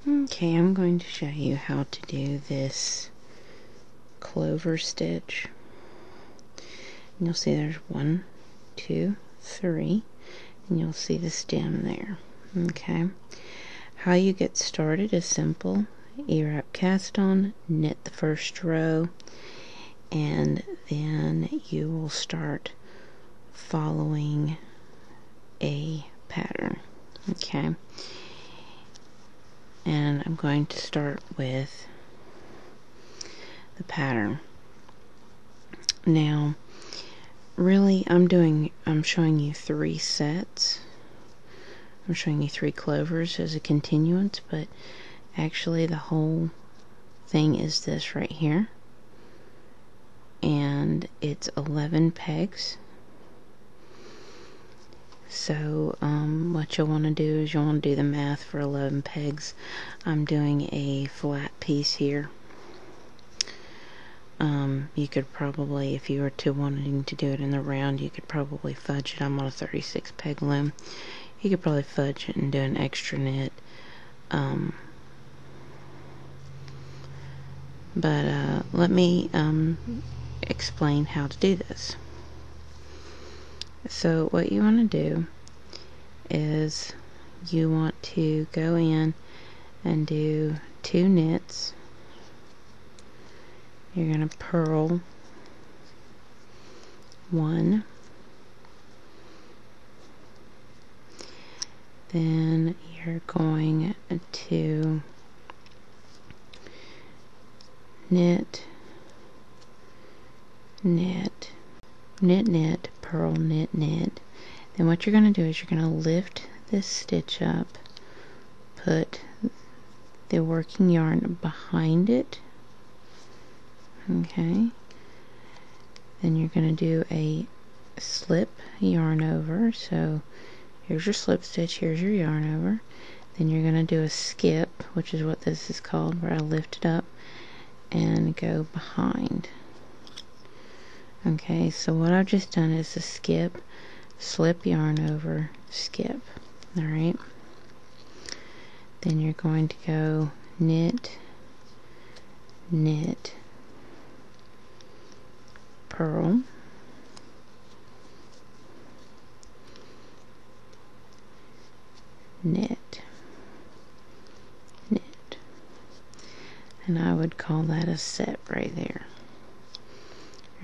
Okay, I'm going to show you how to do this clover stitch. And you'll see there's 1, 2, 3, and you'll see the stem there. Okay, how you get started is simple. E-wrap cast on, knit the first row, and then you will start following a pattern. Okay, and I'm going to start with the pattern. Now, really, I'm showing you 3 sets. I'm showing you 3 clovers as a continuance, but actually the whole thing is this right here, and it's 11 pegs. So what you'll want to do is you'll want to do the math for 11 pegs. I'm doing a flat piece here. You could probably, if you were to wanting to do it in the round, you could probably fudge it. I'm on a 36 peg loom. You could probably fudge it and do an extra knit. But let me explain how to do this. So what you want to do is you want to go in and do 2 knits. You're going to purl 1, then you're going to knit, knit, knit, knit, purl, knit, knit. Then what you're going to do is you're going to lift this stitch up, put the working yarn behind it. Okay, then you're going to do a slip yarn over. So here's your slip stitch, here's your yarn over. Then you're going to do a skip, which is what this is called, where I lift it up and go behind. Okay, so what I've just done is a skip, slip yarn over, skip. Alright, then you're going to go knit, knit, purl, knit, knit, and I would call that a set right there.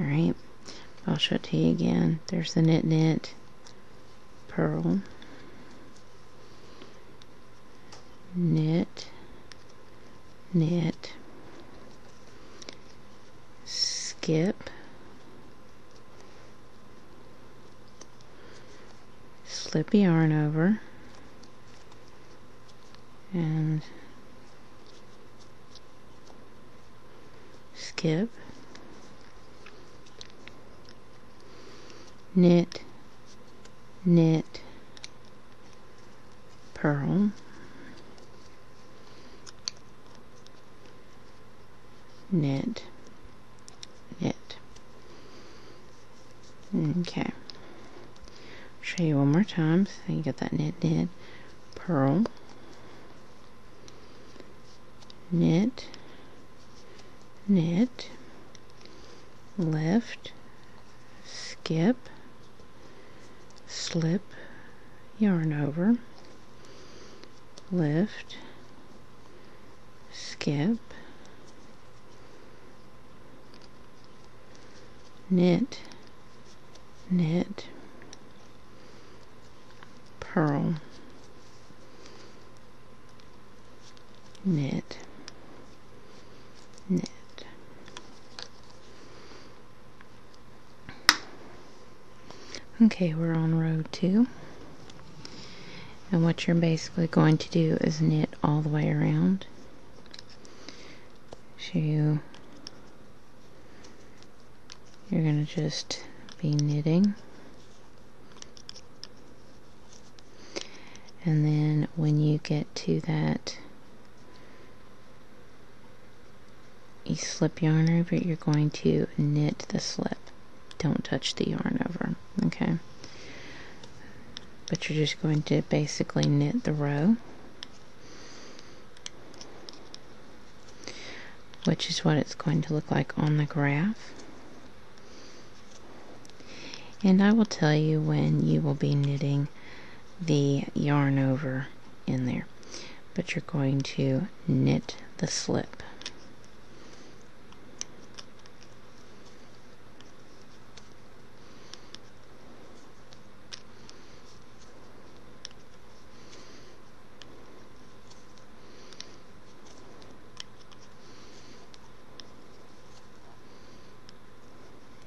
Alright, I'll show it to you again. There's the knit, knit, purl, knit, knit, skip, slip yarn over, and skip, knit, knit, purl, knit, knit. Okay, show you one more time so you get that knit, knit, purl, knit, knit, lift, skip, slip yarn over, lift, skip, knit, knit, purl, knit, knit. Okay, we're on row 2, and what you're basically going to do is knit all the way around. So you're going to just be knitting, and then when you get to that, you slip yarn over it, you're going to knit the slip. Don't touch the yarn over, okay? But you're just going to basically knit the row. which is what it's going to look like on the graph. And I will tell you when you will be knitting the yarn over in there. But you're going to knit the slip.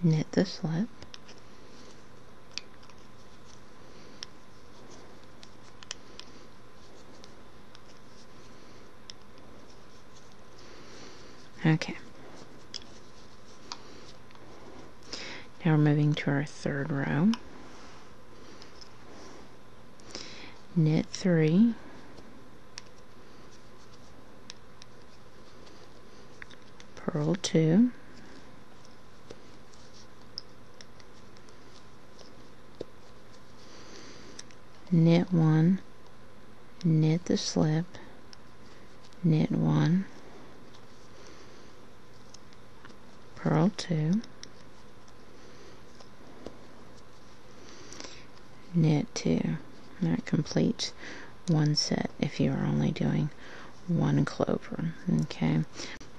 Knit the slip. Okay. Now we're moving to our third row. Knit 3. Purl 2. Knit 1. Knit the slip. Knit 1. Purl 2. Knit 2. And that completes one set if you are only doing one clover. Okay,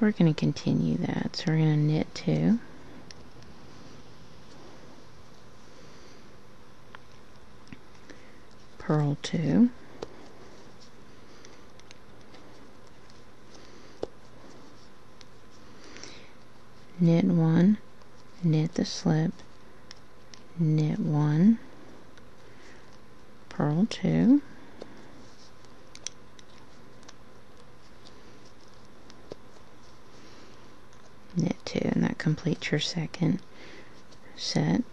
we're going to continue that. So we're going to knit 2. Purl 2. Knit 1, knit the slip, knit 1, purl 2, knit 2, and that completes your second set.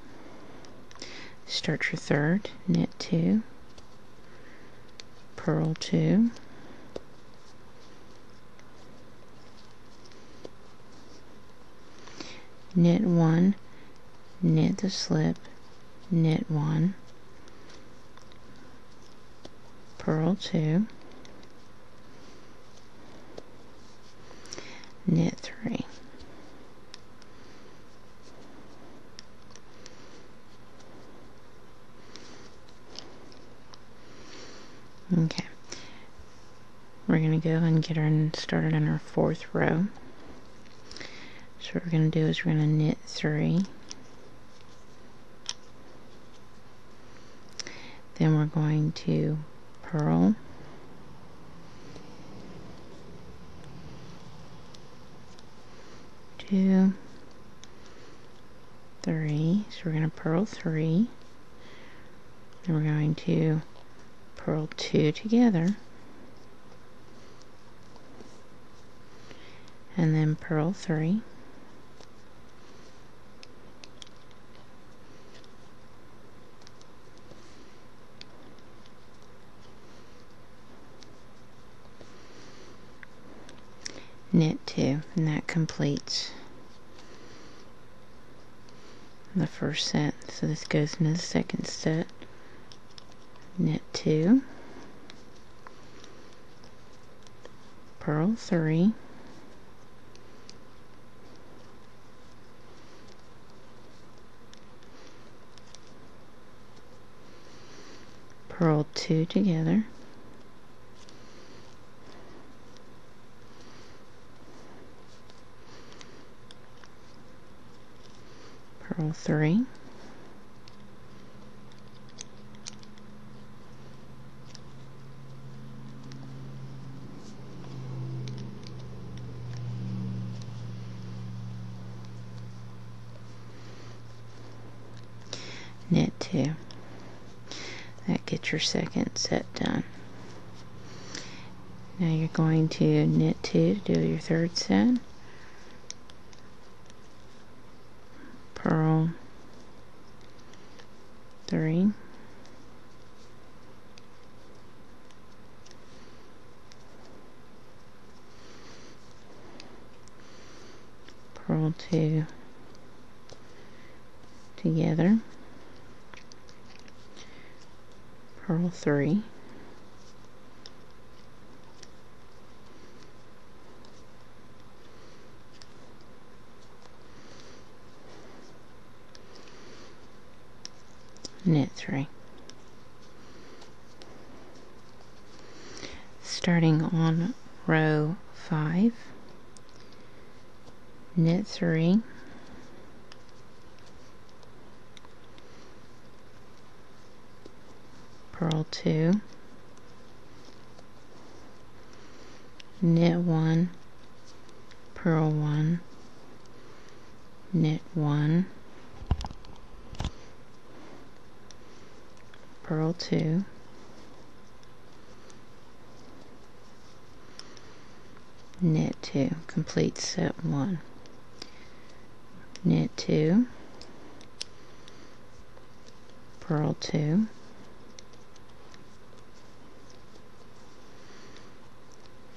Start your third, knit 2, purl 2, knit 1, knit the slip, knit 1, purl 2, knit 3. Okay, we're going to go and get started in our fourth row. So what we're going to do is we're going to knit 3, then we're going to purl, two, 3, so we're going to purl 3, then we're going to purl 2 together, and then purl 3, knit 2, and that completes the first set. So this goes into the second set. Knit 2, purl 3, purl 2 together, purl 3, knit 2. That gets your second set done. Now you're going to knit 2 to do your third set, purl 3, purl 2 together, purl 3, knit 3. Starting on row 5, knit 3, purl 2, knit 1, purl 1, knit 1, purl 2, knit 2, complete set 1, knit 2, purl 2,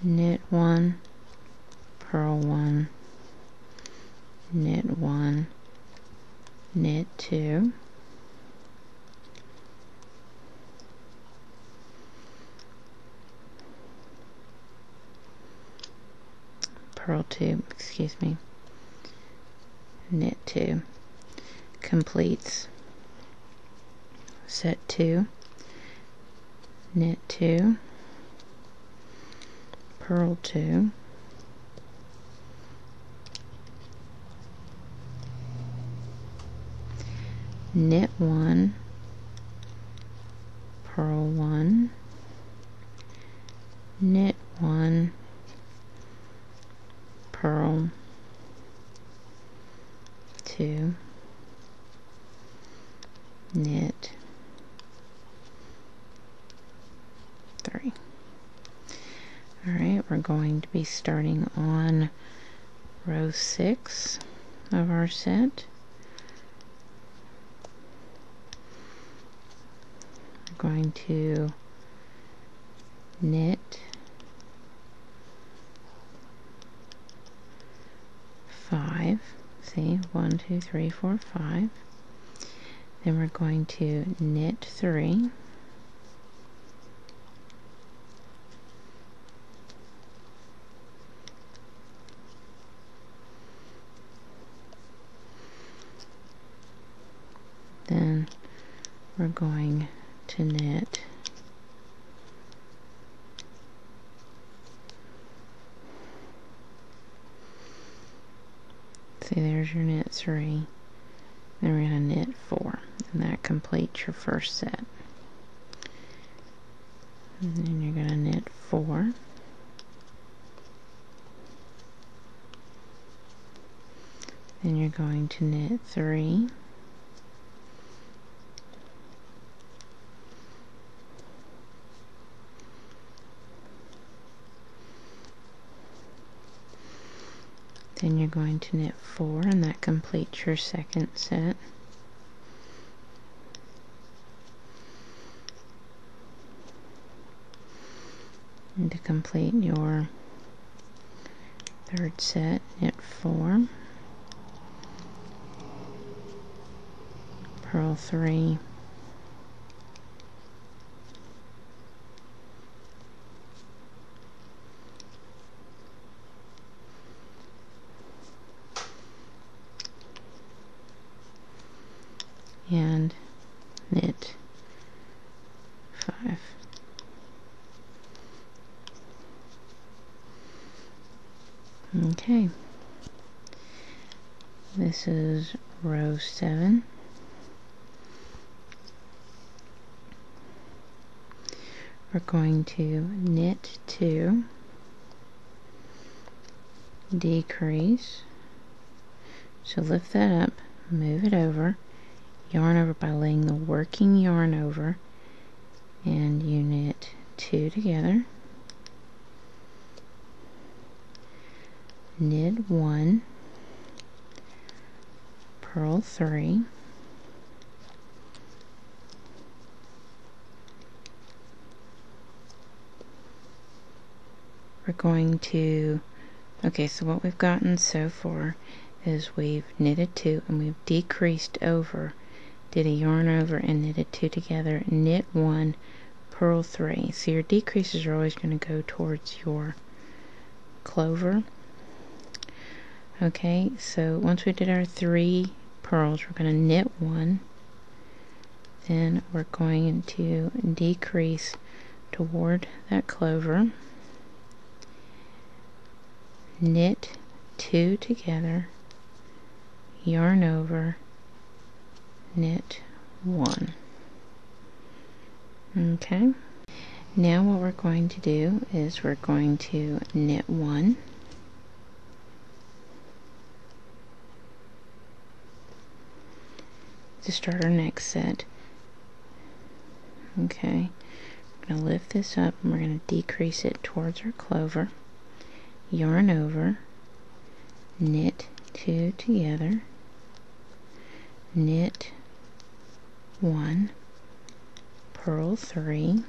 knit 1, purl 1, knit 1, knit 2, purl 2, excuse me, knit 2, completes set 2, knit 2, purl 2, knit 1, purl 1, knit 1, purl 2, knit 3. Alright, we're going to be starting on row 6 of our set. We're going to knit 5, see, 1, 2, 3, 4, 5. Then we're going to knit 3, then we're going to knit 3. There's your knit 3. Then we're going to knit 4, and that completes your first set. And then you're going to knit 4, then you're going to knit 3, then you're going to knit 4, and that completes your second set. And to complete your third set, knit 4, purl 3, and knit 5. Okay, this is row 7. We're going to knit 2, decrease, so lift that up, move it over, yarn over by laying the working yarn over, and you knit 2 together, knit 1, purl 3, we're going to, okay, so what we've gotten so far is we've knitted 2 and we've decreased over, did a yarn over and knitted 2 together, knit 1, purl 3. So your decreases are always going to go towards your clover. Okay, so once we did our 3 purls, we're going to knit 1, Then we're going to decrease toward that clover, knit 2 together, yarn over, knit 1. Okay, now what we're going to do is we're going to knit 1, to start our next set. Okay, we're going to lift this up and we're going to decrease it towards our clover, yarn over, knit 2 together, knit 1, purl 3,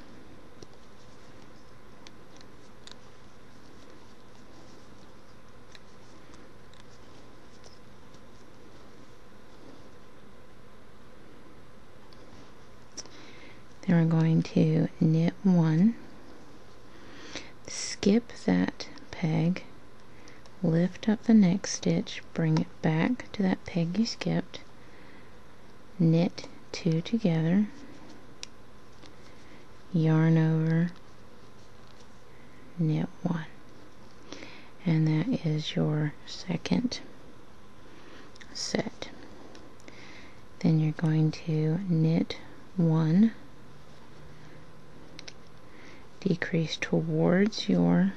then we're going to knit 1, skip that peg, lift up the next stitch, bring it back to that peg you skipped, knit 2 together, yarn over, knit 1, and that is your second set. Then you're going to knit 1, decrease towards your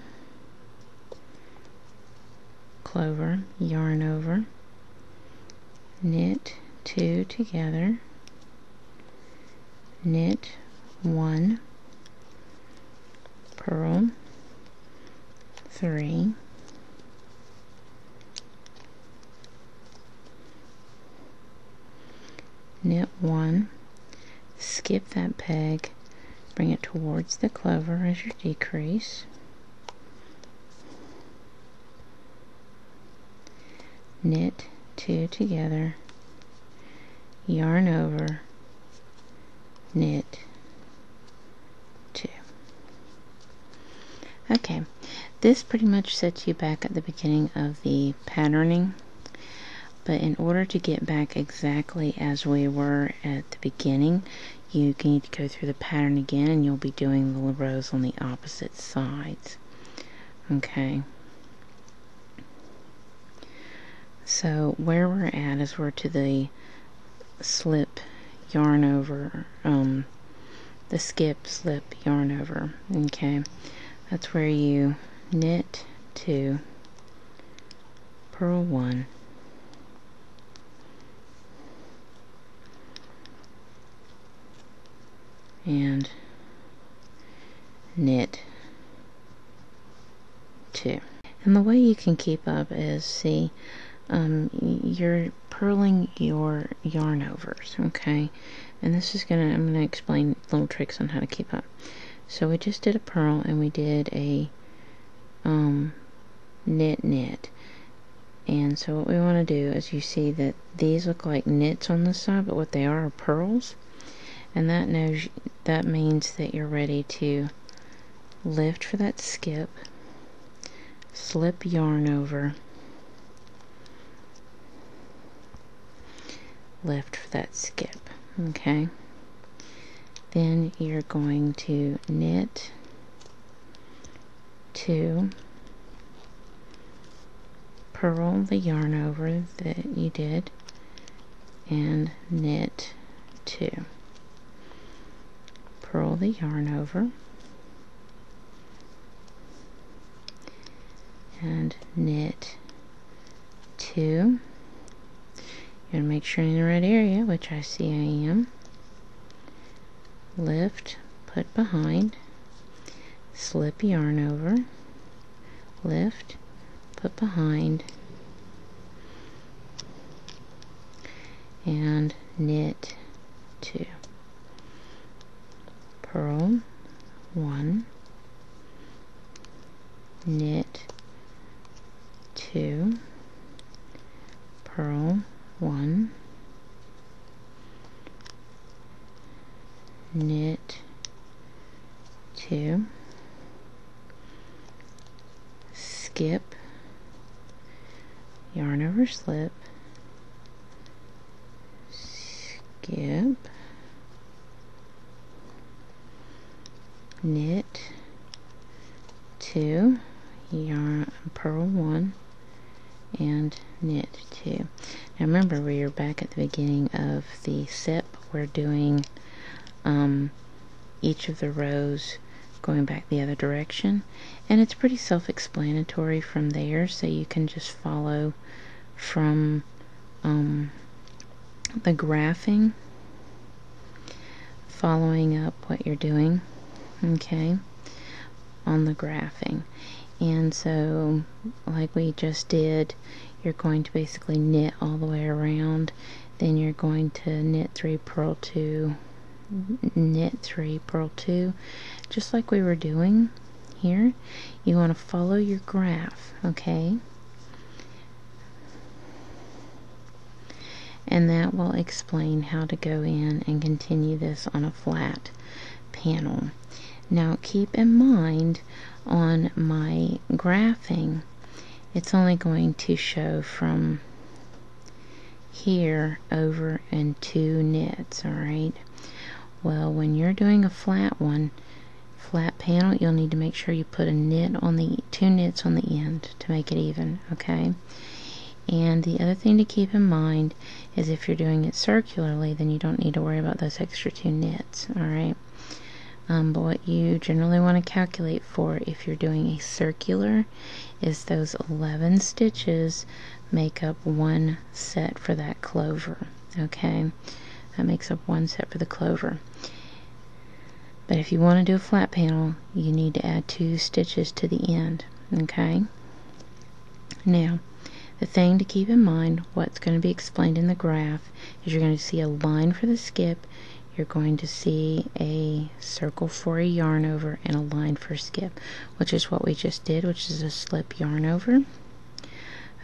clover, yarn over, knit 2 together, knit 1, purl 3, knit 1, skip that peg, bring it towards the clover as your decrease, knit 2 together, yarn over, knit 2. Okay, this pretty much sets you back at the beginning of the patterning, but in order to get back exactly as we were at the beginning, you need to go through the pattern again, and you'll be doing the rows on the opposite sides. Okay, so where we're at is we're to the slip yarn over, the skip slip yarn over. Okay, that's where you knit 2, purl 1, and knit 2. And the way you can keep up is, see, you're purling your yarn overs, okay? And this is I'm gonna explain little tricks on how to keep up. So we just did a purl and we did a knit. And so what we want to do is, you see that these look like knits on the side, but what they are purls. And that means that you're ready to lift for that skip, slip yarn over, lift for that skip. Okay, then you're going to knit 2, purl the yarn over that you did, and knit 2, purl the yarn over, and knit 2. You gotta make sure you're in the right area, which I see I am. Lift, put behind, slip yarn over, lift, put behind, and knit 2, purl 1, knit 2, purl 1, knit 2, skip, yarn over slip, skip, knit 2, yarn, purl 1, and knit 2. Now remember, we are back at the beginning of the set. We're doing each of the rows going back the other direction, and it's pretty self-explanatory from there, so you can just follow from the graphing, following up what you're doing, okay, on the graphing. And so, like we just did, you're going to basically knit all the way around, then you're going to knit 3, purl 2, knit 3, purl 2, just like we were doing here. You want to follow your graph, okay? And that will explain how to go in and continue this on a flat panel. Now keep in mind, on my graphing, it's only going to show from here over in 2 knits, alright? Well, when you're doing a flat one, flat panel, you'll need to make sure you put a knit on the 2 knits on the end to make it even, okay? And the other thing to keep in mind is if you're doing it circularly, then you don't need to worry about those extra 2 knits, alright? But what you generally want to calculate for if you're doing a circular is those 11 stitches make up 1 set for that clover, okay? That makes up 1 set for the clover. But if you want to do a flat panel, you need to add 2 stitches to the end, okay? Now, the thing to keep in mind, what's going to be explained in the graph, is you're going to see a line for the skip, you're going to see a circle for a yarn over, and a line for skip, which is what we just did, which is a slip yarn over.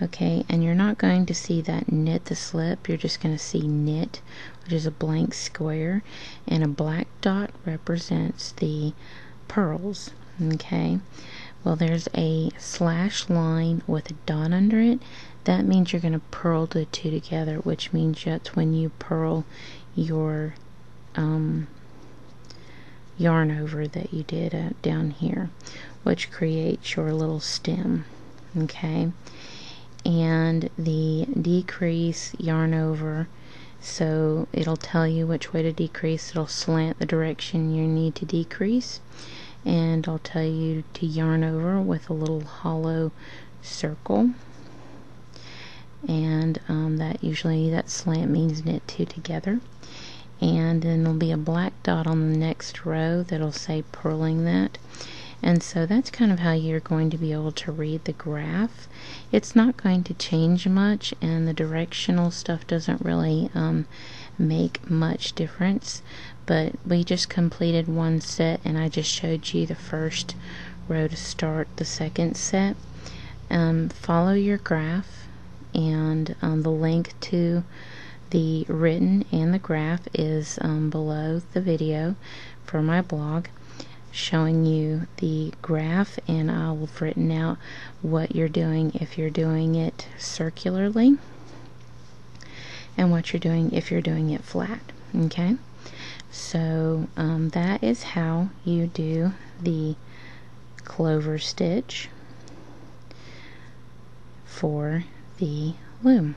Okay, and you're not going to see that knit the slip, you're just going to see knit, which is a blank square, and a black dot represents the purls, okay? Well, there's a slash line with a dot under it. That means you're going to purl the 2 together, which means that's when you purl your yarn over that you did down here, which creates your little stem, okay? And the decrease yarn over, so it'll tell you which way to decrease. It'll slant the direction you need to decrease, and I'll tell you to yarn over with a little hollow circle, and that slant means knit 2 together. And then there'll be a black dot on the next row that'll say purling that. And so that's kind of how you're going to be able to read the graph. It's not going to change much, and the directional stuff doesn't really make much difference. But we just completed 1 set, and I just showed you the first row to start the second set. Follow your graph, and the link to the written and the graph is below the video for my blog, showing you the graph, and I've written out what you're doing if you're doing it circularly and what you're doing if you're doing it flat, okay? So that is how you do the clover stitch for the loom.